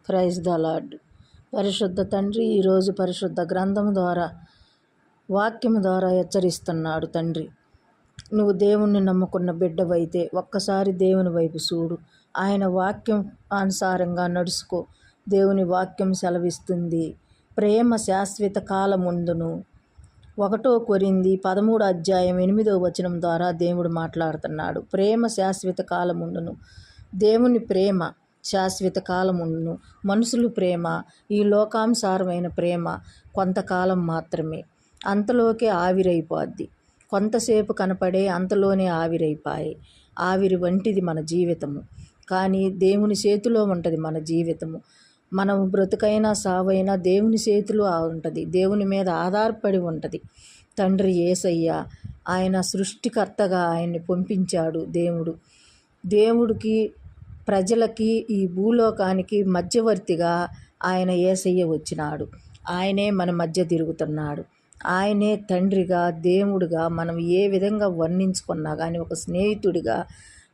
Praise the lord. పరిశుద్ధ తండ్రి, ఈరోజు పరిశుద్ధ గ్రంథము ద్వారా వాక్యము ద్వారా హెచ్చరిస్తున్నాడు. తండ్రి, నువ్వు దేవుణ్ణి నమ్ముకున్న బిడ్డవైతే ఒక్కసారి దేవుని వైపు చూడు. ఆయన వాక్యం అనుసారంగా నడుచుకో. దేవుని వాక్యం సెలవిస్తుంది, ప్రేమ శాశ్వత కాలముందును. 1 కొరింథీ 13:8 ద్వారా దేవుడు మాట్లాడుతున్నాడు. ప్రేమ శాశ్వత కాలముందును. దేవుని ప్రేమ శాశ్వత కాలముందును. మనుషులు ప్రేమ, ఈ లోకానుసారమైన ప్రేమ కొంతకాలం మాత్రమే, అంతలోకే ఆవిరైపోద్ది. కొంతసేపు కనపడే అంతలోనే ఆవిరైపోయి. ఆవిరి వంటిది మన జీవితము, కానీ దేవుని చేతిలో ఉంటుంది మన జీవితము. మనం బ్రతుకైనా సావైనా దేవుని చేతిలో ఉంటుంది, దేవుని మీద ఆధారపడి ఉంటుంది. తండ్రి యేసయ్య, ఆయన సృష్టికర్తగా ఆయన్ని పంపించాడు. దేవుడికి ప్రజలకి ఈ భూలోకానికి మధ్యవర్తిగా ఆయన యేసయ్య వచ్చినాడు. ఆయనే మన మధ్య తిరుగుతున్నాడు. ఆయనే తండ్రిగా, దేవుడిగా మనం ఏ విధంగా వర్ణించుకున్నా కానీ ఒక స్నేహితుడిగా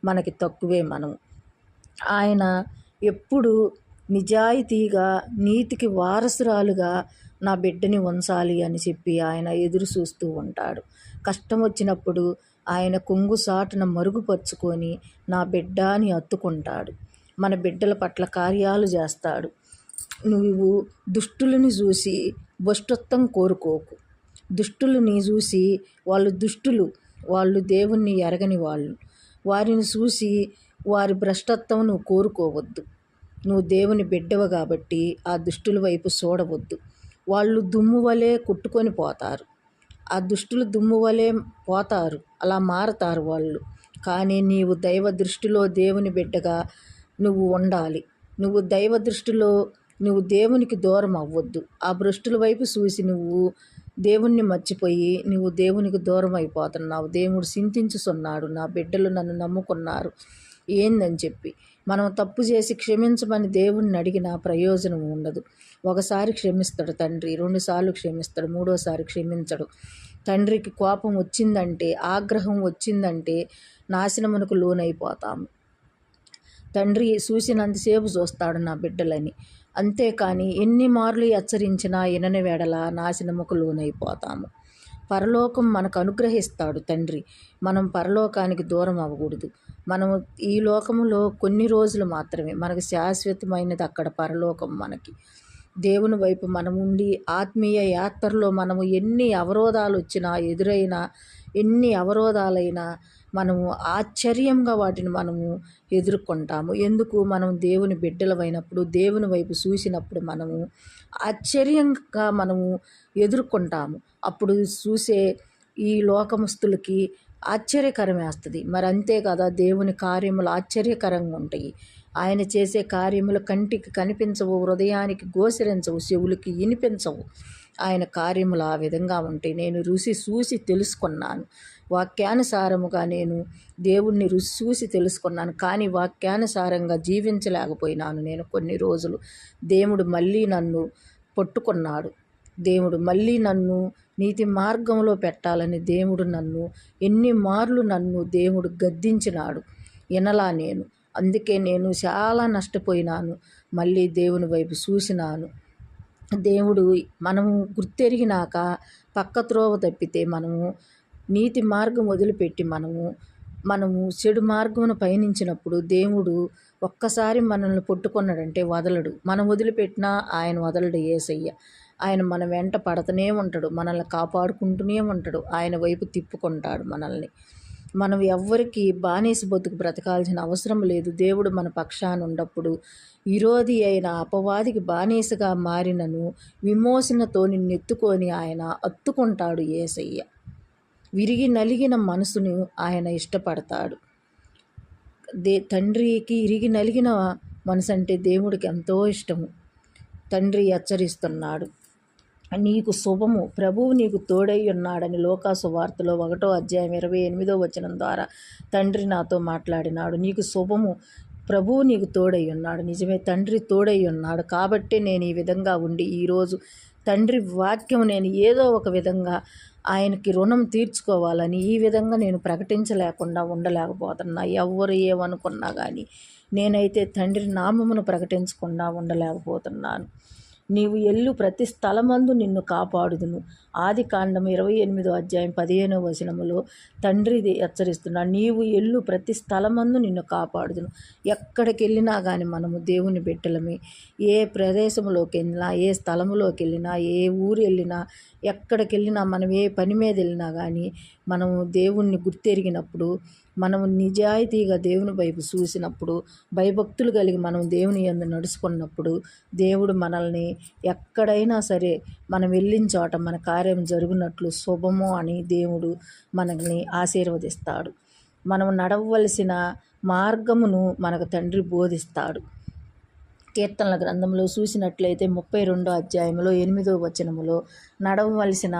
మనకి తక్కువే. ఆయన ఎప్పుడు నిజాయితీగా, నీతికి వారసురాలుగా నా బిడ్డని ఉంచాలి అని చెప్పి ఆయన ఎదురు చూస్తూ ఉంటాడు. కష్టం వచ్చినప్పుడు ఆయన కొంగు సాటున మరుగుపరుచుకొని నా బిడ్డ అని హత్తుకుంటాడు. మన బిడ్డల పట్ల కార్యాలు చేస్తాడు. నువ్వు దుష్టులని చూసి భ్రష్టత్వం కోరుకోకు. దుష్టులని చూసి వాళ్ళు దుష్టులు, వాళ్ళు దేవుణ్ణి ఎరగని వాళ్ళు, వారిని చూసి వారి భ్రష్టత్వం నువ్వు కోరుకోవద్దు. నువ్వు దేవుని బిడ్డవు కాబట్టి ఆ దుష్టుల వైపు చూడవద్దు. వాళ్ళు దుమ్ము వలె కొట్టుకొని పోతారు. ఆ దుష్టులు దుమ్ము వలె పోతారు, అలా మారతారు వాళ్ళు. కానీ నీవు దైవ దృష్టిలో దేవుని బిడ్డగా నువ్వు ఉండాలి. నువ్వు దైవ దృష్టిలో నువ్వు దేవునికి దూరం అవ్వద్దు. ఆ భ్రష్టుల వైపు చూసి నువ్వు దేవుణ్ణి మర్చిపోయి నువ్వు దేవునికి దూరం అయిపోతున్నావు. దేవుడు చింతించుతున్నాడు, నా బిడ్డలు నన్ను నమ్ముకున్నారు ఏందని చెప్పి. మనం తప్పు చేసి క్షమించమని దేవుణ్ణి అడిగిన ప్రయోజనం ఉండదు. ఒకసారి క్షమిస్తాడు తండ్రి, 2 సార్లు క్షమిస్తాడు, 3వసారి క్షమించడు. తండ్రికి కోపం వచ్చిందంటే, ఆగ్రహం వచ్చిందంటే నాశనమునకు లోనైపోతాము. తండ్రి చూసినంతసేపు చూస్తాడు నా బిడ్డలని, అంతేకాని ఎన్ని మార్లు హెచ్చరించినా వినని వేడల నాశనముకు లోనైపోతాము. పరలోకం మనకు అనుగ్రహిస్తాడు తండ్రి. మనం పరలోకానికి దూరం అవ్వకూడదు. మనము ఈ లోకంలో కొన్ని రోజులు మాత్రమే, మనకు శాశ్వతమైనది అక్కడ పరలోకం. మనకి దేవుని వైపు మనం ఉండి ఆత్మీయ యాత్రలో మనము ఎన్ని అవరోధాలు వచ్చినా, ఎదురైనా, ఎన్ని అవరోధాలైనా మనము ఆశ్చర్యంగా వాటిని మనము ఎదుర్కొంటాము. ఎందుకు? మనం దేవుని బిడ్డలమైనప్పుడు, దేవుని వైపు చూసినప్పుడు మనము ఆశ్చర్యంగా మనము ఎదుర్కొంటాము. అప్పుడు చూసే ఈ లోకమస్తులకి ఆశ్చర్యకరమేస్తుంది. మరి అంతే కదా, దేవుని కార్యములు ఆశ్చర్యకరంగా ఉంటాయి. ఆయన చేసే కార్యములు కంటికి కనిపించవు, హృదయానికి గోచరించవు, చెవులకి వినిపించవు. ఆయన కార్యములు ఆ విధంగా ఉంటాయి. నేను రుచి చూసి తెలుసుకున్నాను. వాక్యానుసారముగా నేను దేవుణ్ణి రుచి చూసి తెలుసుకున్నాను, కానీ వాక్యానుసారంగా జీవించలేకపోయినాను నేను కొన్ని రోజులు. దేవుడు మళ్ళీ నన్ను పట్టుకున్నాడు. దేవుడు మళ్ళీ నన్ను నీతి మార్గంలో పెట్టాలని దేవుడు నన్ను ఎన్ని మార్లు దేవుడు గద్దించినాడు. వినలా నేను. అందుకే నేను చాలా నష్టపోయినాను. మళ్ళీ దేవుని వైపు చూసినాను. దేవుడు మనము గుర్తెరిగినాక పక్క త్రోవ తప్పితే మనము నీతి మార్గం వదిలిపెట్టి మనము చెడు మార్గమును పయనించినప్పుడు దేవుడు ఒక్కసారి మనల్ని పట్టుకున్నాడంటే వదలడు. మనం వదిలిపెట్టినా ఆయన వదలడు. యేసయ్య ఆయన మన వెంట పడుతూనే ఉంటాడు, మనల్ని కాపాడుకుంటూనే ఉంటాడు, ఆయన వైపు తిప్పుకుంటాడు మనల్ని. మనం ఎవ్వరికి బానిస బతుకు బ్రతకాల్సిన అవసరం లేదు. దేవుడు మన పక్షాన ఉన్నప్పుడు విరోధి అయిన అపవాదికి బానిసగా మారినను విమోచనతో నిన్నెత్తుకొని ఆయన అత్తుకుంటాడు. యేసయ్య విరిగి నలిగిన మనసును ఆయన ఇష్టపడతాడు. తండ్రికి ఇరిగి నలిగిన మనసు అంటే దేవుడికి ఎంతో ఇష్టము. తండ్రి హెచ్చరిస్తున్నాడు, నీకు శుభము, ప్రభువు నీకు తోడై ఉన్నాడని. లోకాసు వార్తలో 1:28 ద్వారా తండ్రి నాతో మాట్లాడినాడు. నీకు శుభము, ప్రభువు నీకు తోడై ఉన్నాడు. నిజమే, తండ్రి తోడై ఉన్నాడు కాబట్టి నేను ఈ విధంగా ఉండి ఈరోజు తండ్రి వాక్యం నేను ఏదో ఒక విధంగా ఆయనకి రుణం తీర్చుకోవాలని ఈ విధంగా నేను ప్రకటించలేకుండా ఉండలేకపోతున్నా. ఎవరు ఏమనుకున్నా కానీ నేనైతే తండ్రి నామమును ప్రకటించకుండా ఉండలేకపోతున్నాను. నీవు ఎల్లు ప్రతి స్థలమందు నిన్ను కాపాడుదును. ఆదికాండం 28 అధ్యాయం 15 తండ్రి హెచ్చరిస్తున్నాడు. నీవు ఎల్లు ప్రతి స్థలమందు నిన్ను కాపాడుదును. ఎక్కడికి వెళ్ళినా కానీ మనము దేవుని బిడ్డలమే. ఏ ప్రదేశంలోకి వెళ్ళినా, ఏ స్థలంలోకి వెళ్ళినా, ఏ ఊరు వెళ్ళినా, ఎక్కడికి వెళ్ళినా, మనం ఏ పని మీద వెళ్ళినా కానీ మనము దేవుణ్ణి గుర్తెరిగినప్పుడు, మనము నిజాయితీగా దేవుని వైపు చూసినప్పుడు, భయభక్తులు కలిగి మనం దేవుని యందు నడుచుకున్నప్పుడు, దేవుడు మనల్ని ఎక్కడైనా సరే మనం వెళ్ళిన చోట మన కార్యం జరుగునట్లు శుభము అని దేవుడు మనల్ని ఆశీర్వదిస్తాడు. మనం నడవవలసిన మార్గమును మనకు తండ్రి బోధిస్తాడు. కీర్తనల గ్రంథంలో చూసినట్లయితే 32 అధ్యాయంలో 8 నడవవలసిన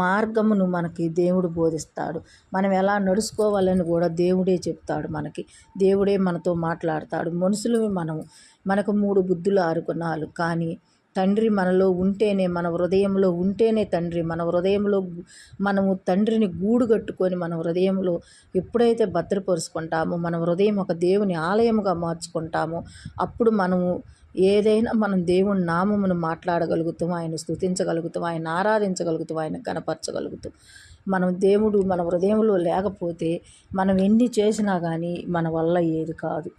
మార్గమును మనకి దేవుడు బోధిస్తాడు. మనం ఎలా నడుచుకోవాలని కూడా దేవుడే చెప్తాడు మనకి. దేవుడే మనతో మాట్లాడతాడు. మనుషులు మనకు 3 బుద్ధులు 6 గుణాలు. కానీ తండ్రి మనలో ఉంటేనే, మన హృదయంలో ఉంటేనే తండ్రి మన హృదయంలో మనము తండ్రిని గూడు కట్టుకొని మన హృదయంలో ఎప్పుడైతే భద్రపరుచుకుంటామో, మన హృదయం ఒక దేవుని ఆలయముగా మార్చుకుంటామో, అప్పుడు మనము ఏదైనా మనం దేవుని నామమును మాట్లాడగలుగుతాం, ఆయన స్తుతించగలుగుతాం, ఆయన ఆరాధించగలుగుతాం, ఆయన గణపరచగలుగుతాం. దేవుడు మన హృదయంలో లేకపోతే మనం ఎన్ని చేసినా కానీ మన వల్ల ఏది కాదు.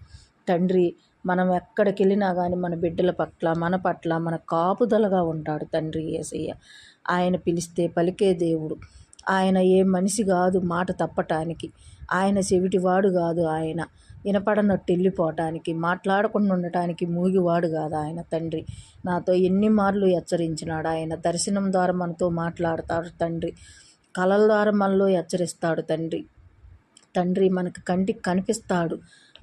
తండ్రి మనం ఎక్కడికి వెళ్ళినా కానీ మన బిడ్డల పట్ల, మన పట్ల మన కాపుదలగా ఉంటాడు తండ్రి యేసయ్య. ఆయన పిలిస్తే పలికే దేవుడు. ఆయన ఏ మనిషి కాదు మాట తప్పటానికి. ఆయన చెవిటివాడు కాదు. ఆయన వినపడనట్టు వెళ్ళిపోవటానికి, మాట్లాడకుండా ఉండటానికి మూగివాడు కాదు ఆయన తండ్రి. నాతో ఎన్ని మార్లు హెచ్చరించినాడు ఆయన. దర్శనం ద్వారా మనతో మాట్లాడతాడు తండ్రి. కలల ద్వారా మనలో హెచ్చరిస్తాడు తండ్రి మనకు కంటికి కనిపిస్తాడు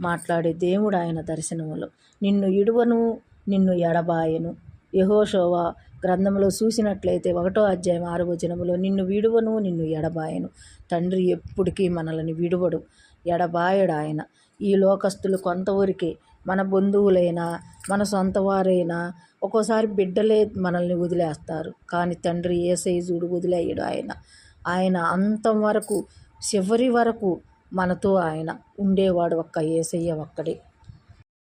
మాట్లాడే దేవుడు ఆయన దర్శనములో. నిన్ను ఇడువను, నిన్ను ఎడబాయను. యెహోషువ గ్రంథంలో చూసినట్లయితే 1 అధ్యాయం 6 నిన్ను విడువను, నిన్ను ఎడబాయను. తండ్రి ఎప్పటికీ మనల్ని విడువడు, ఎడబాయడు ఆయన. ఈ లోకస్తులు కొంతవరకే, మన బంధువులైనా, మన సొంత వారైనా, ఒక్కోసారి బిడ్డలే మనల్ని వదిలేస్తారు. కానీ తండ్రి యేసయ్య చూడు వదిలేయడు ఆయన అంతం వరకు, చివరి వరకు మనతో ఆయన ఉండేవాడు ఒక్క యేసయ్య ఒక్కడే.